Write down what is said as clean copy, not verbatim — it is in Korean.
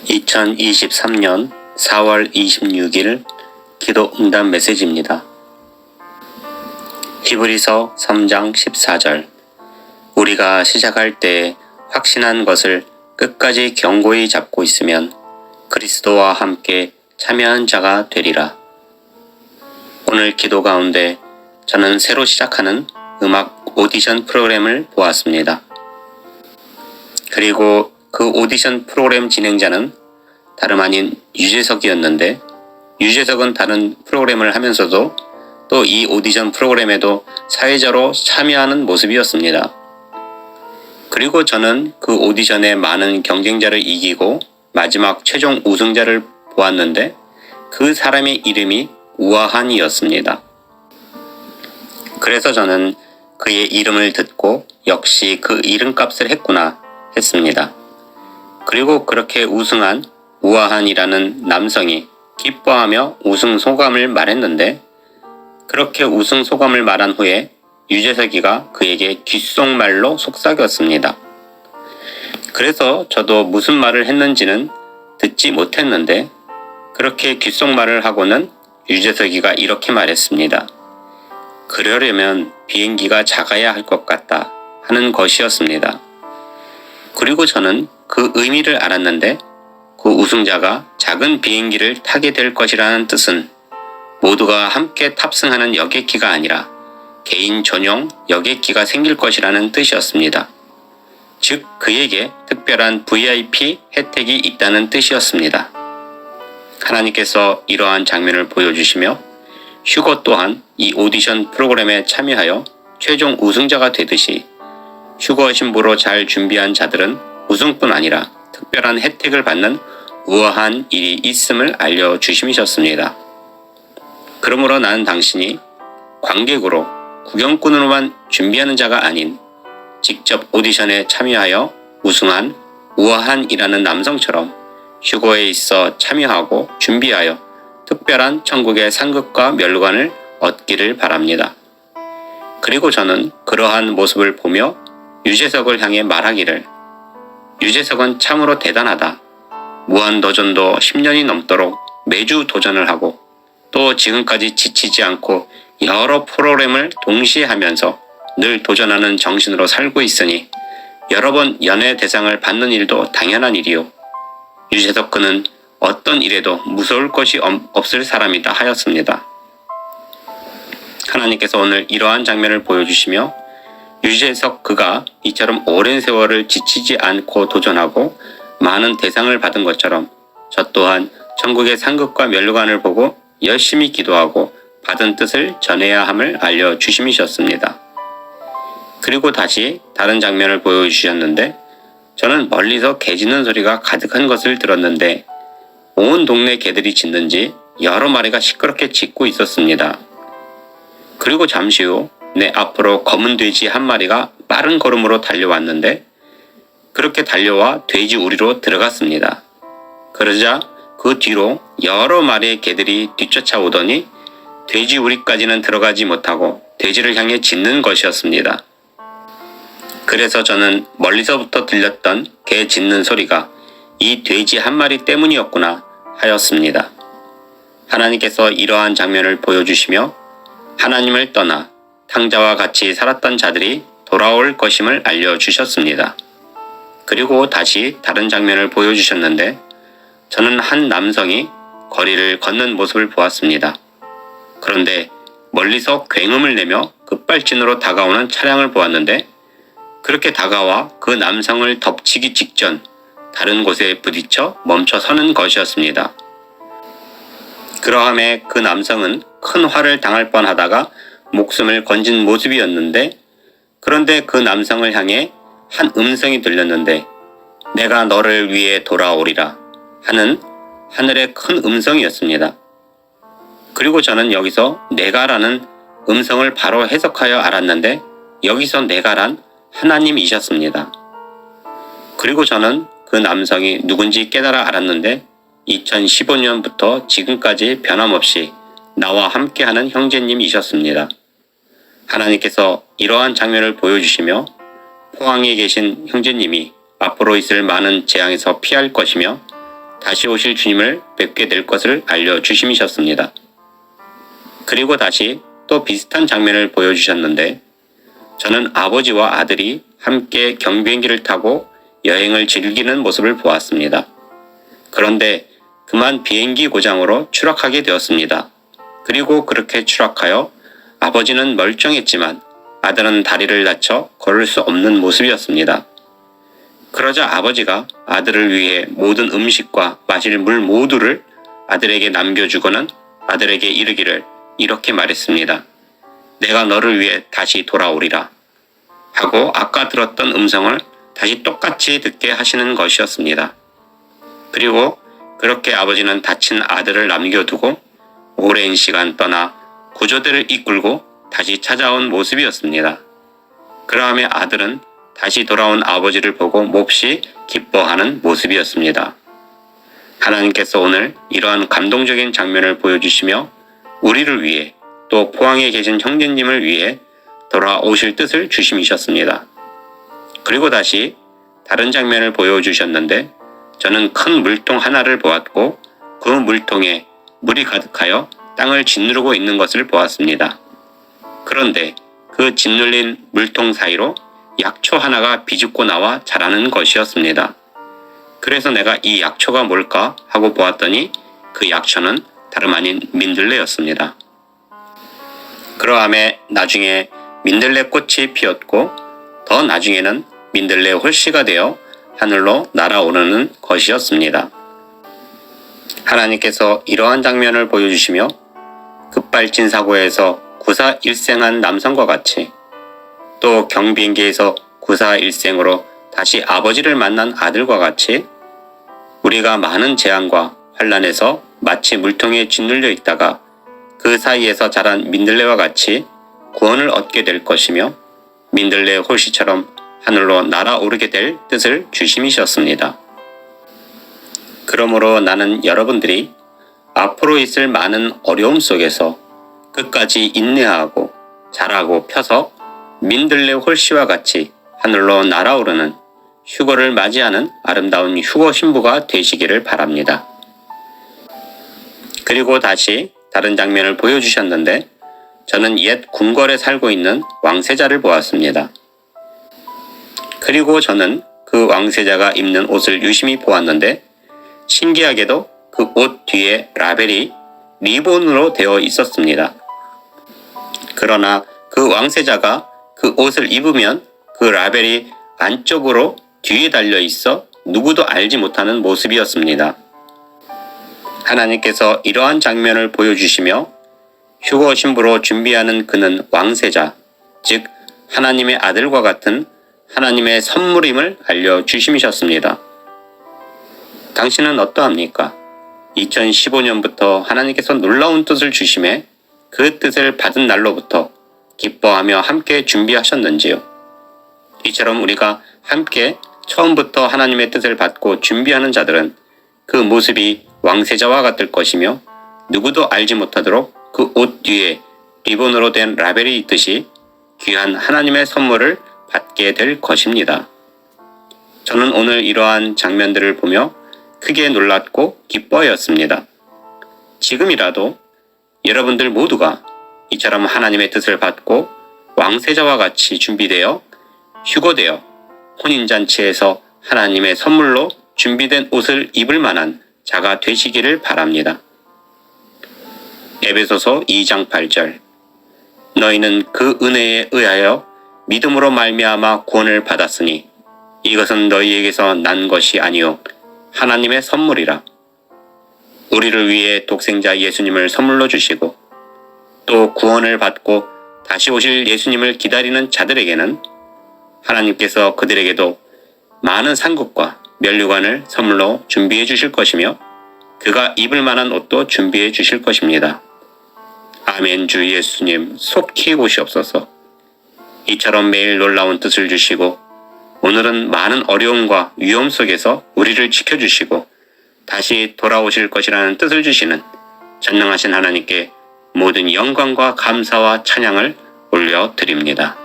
2023년 4월 26일 기도 응답 메시지입니다. 히브리서 3장 14절. 우리가 시작할 때 확신한 것을 끝까지 견고히 잡고 있으면 그리스도와 함께 참여한 자가 되리라. 오늘 기도 가운데 저는 새로 시작하는 음악 오디션 프로그램을 보았습니다. 그리고 그 오디션 프로그램 진행자는 다름 아닌 유재석이었는데, 유재석은 다른 프로그램을 하면서도 또 이 오디션 프로그램에도 사회자로 참여하는 모습이었습니다. 그리고 저는 그 오디션에 많은 경쟁자를 이기고 마지막 최종 우승자를 보았는데 그 사람의 이름이 우아한이었습니다. 그래서 저는 그의 이름을 듣고 역시 그 이름값을 했구나 했습니다. 그리고 그렇게 우승한 우아한이라는 남성이 기뻐하며 우승 소감을 말했는데, 그렇게 우승 소감을 말한 후에 유재석이가 그에게 귓속말로 속삭였습니다. 그래서 저도 무슨 말을 했는지는 듣지 못했는데, 그렇게 귓속말을 하고는 유재석이가 이렇게 말했습니다. 그러려면 비행기가 작아야 할 것 같다 하는 것이었습니다. 그리고 저는 그 의미를 알았는데, 그 우승자가 작은 비행기를 타게 될 것이라는 뜻은 모두가 함께 탑승하는 여객기가 아니라 개인 전용 여객기가 생길 것이라는 뜻이었습니다. 즉 그에게 특별한 VIP 혜택이 있다는 뜻이었습니다. 하나님께서 이러한 장면을 보여주시며 휴거 또한 이 오디션 프로그램에 참여하여 최종 우승자가 되듯이 휴거 신부로 잘 준비한 자들은 우승뿐 아니라 특별한 혜택을 받는 우아한 일이 있음을 알려주심이셨습니다. 그러므로 나는 당신이 관객으로 구경꾼으로만 준비하는 자가 아닌 직접 오디션에 참여하여 우승한 우아한이라는 남성처럼 휴거에 있어 참여하고 준비하여 특별한 천국의 상급과 멸관을 얻기를 바랍니다. 그리고 저는 그러한 모습을 보며 유재석을 향해 말하기를, 유재석은 참으로 대단하다. 무한도전도 10년이 넘도록 매주 도전을 하고 또 지금까지 지치지 않고 여러 프로그램을 동시에 하면서 늘 도전하는 정신으로 살고 있으니 여러 번 연예 대상을 받는 일도 당연한 일이요. 유재석 그는 어떤 일에도 무서울 것이 없을 사람이다 하였습니다. 하나님께서 오늘 이러한 장면을 보여주시며 유재석 그가 이처럼 오랜 세월을 지치지 않고 도전하고 많은 대상을 받은 것처럼 저 또한 천국의 상급과 멸관을 보고 열심히 기도하고 받은 뜻을 전해야 함을 알려주심이셨습니다. 그리고 다시 다른 장면을 보여주셨는데, 저는 멀리서 개 짖는 소리가 가득한 것을 들었는데 온 동네 개들이 짖는지 여러 마리가 시끄럽게 짖고 있었습니다. 그리고 잠시 후 내 앞으로 검은 돼지 한 마리가 빠른 걸음으로 달려왔는데, 그렇게 달려와 돼지 우리로 들어갔습니다. 그러자 그 뒤로 여러 마리의 개들이 뒤쫓아오더니 돼지 우리까지는 들어가지 못하고 돼지를 향해 짖는 것이었습니다. 그래서 저는 멀리서부터 들렸던 개 짖는 소리가 이 돼지 한 마리 때문이었구나 하였습니다. 하나님께서 이러한 장면을 보여주시며 하나님을 떠나 탕자와 같이 살았던 자들이 돌아올 것임을 알려주셨습니다. 그리고 다시 다른 장면을 보여주셨는데, 저는 한 남성이 거리를 걷는 모습을 보았습니다. 그런데 멀리서 굉음을 내며 급발진으로 다가오는 차량을 보았는데, 그렇게 다가와 그 남성을 덮치기 직전 다른 곳에 부딪혀 멈춰 서는 것이었습니다. 그러함에 그 남성은 큰 화를 당할 뻔하다가 목숨을 건진 모습이었는데, 그런데 그 남성을 향해 한 음성이 들렸는데 내가 너를 위해 돌아오리라 하는 하늘의 큰 음성이었습니다. 그리고 저는 여기서 내가라는 음성을 바로 해석하여 알았는데, 여기서 내가란 하나님이셨습니다. 그리고 저는 그 남성이 누군지 깨달아 알았는데 2015년부터 지금까지 변함없이 나와 함께하는 형제님이셨습니다. 하나님께서 이러한 장면을 보여주시며 포항에 계신 형제님이 앞으로 있을 많은 재앙에서 피할 것이며 다시 오실 주님을 뵙게 될 것을 알려주심이셨습니다. 그리고 다시 또 비슷한 장면을 보여주셨는데 저는 아버지와 아들이 함께 경비행기를 타고 여행을 즐기는 모습을 보았습니다. 그런데 그만 비행기 고장으로 추락하게 되었습니다. 그리고 그렇게 추락하여 아버지는 멀쩡했지만 아들은 다리를 다쳐 걸을 수 없는 모습이었습니다. 그러자 아버지가 아들을 위해 모든 음식과 마실 물 모두를 아들에게 남겨주고는 아들에게 이르기를 이렇게 말했습니다. 내가 너를 위해 다시 돌아오리라. 하고 아까 들었던 음성을 다시 똑같이 듣게 하시는 것이었습니다. 그리고 그렇게 아버지는 다친 아들을 남겨두고 오랜 시간 떠나 구조대를 이끌고 다시 찾아온 모습이었습니다. 그러함에 아들은 다시 돌아온 아버지를 보고 몹시 기뻐하는 모습이었습니다. 하나님께서 오늘 이러한 감동적인 장면을 보여주시며 우리를 위해 또 포항에 계신 형제님을 위해 돌아오실 뜻을 주심이셨습니다. 그리고 다시 다른 장면을 보여주셨는데 저는 큰 물통 하나를 보았고 그 물통에 물이 가득하여 땅을 짓누르고 있는 것을 보았습니다. 그런데 그 짓눌린 물통 사이로 약초 하나가 비집고 나와 자라는 것이었습니다. 그래서 내가 이 약초가 뭘까 하고 보았더니 그 약초는 다름 아닌 민들레였습니다. 그러함에 나중에 민들레 꽃이 피었고 더 나중에는 민들레 홀씨가 되어 하늘로 날아오르는 것이었습니다. 하나님께서 이러한 장면을 보여주시며 급발진 사고에서 구사 일생한 남성과 같이 또 경비행기에서 구사 일생으로 다시 아버지를 만난 아들과 같이 우리가 많은 재앙과 환난에서 마치 물통에 짓눌려 있다가 그 사이에서 자란 민들레와 같이 구원을 얻게 될 것이며 민들레 홀씨처럼 하늘로 날아오르게 될 뜻을 주심이셨습니다. 그러므로 나는 여러분들이 앞으로 있을 많은 어려움 속에서 끝까지 인내하고 자라고 펴서 민들레 홀씨와 같이 하늘로 날아오르는 휴거를 맞이하는 아름다운 휴거 신부가 되시기를 바랍니다. 그리고 다시 다른 장면을 보여주셨는데 저는 옛 궁궐에 살고 있는 왕세자를 보았습니다. 그리고 저는 그 왕세자가 입는 옷을 유심히 보았는데 신기하게도 그 옷 뒤에 라벨이 리본으로 되어 있었습니다. 그러나 그 왕세자가 그 옷을 입으면 그 라벨이 안쪽으로 뒤에 달려 있어 누구도 알지 못하는 모습이었습니다. 하나님께서 이러한 장면을 보여주시며 휴거 신부로 준비하는 그는 왕세자, 즉 하나님의 아들과 같은 하나님의 선물임을 알려주심이셨습니다. 당신은 어떠합니까? 2015년부터 하나님께서 놀라운 뜻을 주심에 그 뜻을 받은 날로부터 기뻐하며 함께 준비하셨는지요? 이처럼 우리가 함께 처음부터 하나님의 뜻을 받고 준비하는 자들은 그 모습이 왕세자와 같을 것이며 누구도 알지 못하도록 그 옷 뒤에 리본으로 된 라벨이 있듯이 귀한 하나님의 선물을 받게 될 것입니다. 저는 오늘 이러한 장면들을 보며 크게 놀랐고 기뻐하였습니다. 지금이라도 여러분들 모두가 이처럼 하나님의 뜻을 받고 왕세자와 같이 준비되어 휴거되어 혼인잔치에서 하나님의 선물로 준비된 옷을 입을 만한 자가 되시기를 바랍니다. 에베소서 2장 8절 너희는 그 은혜에 의하여 믿음으로 말미암아 구원을 받았으니 이것은 너희에게서 난 것이 아니요 하나님의 선물이라. 우리를 위해 독생자 예수님을 선물로 주시고 또 구원을 받고 다시 오실 예수님을 기다리는 자들에게는 하나님께서 그들에게도 많은 상급과 면류관을 선물로 준비해 주실 것이며 그가 입을 만한 옷도 준비해 주실 것입니다. 아멘. 주 예수님 속히 오시옵소서. 이처럼 매일 놀라운 뜻을 주시고 오늘은 많은 어려움과 위험 속에서 우리를 지켜주시고 다시 돌아오실 것이라는 뜻을 주시는 전능하신 하나님께 모든 영광과 감사와 찬양을 올려드립니다.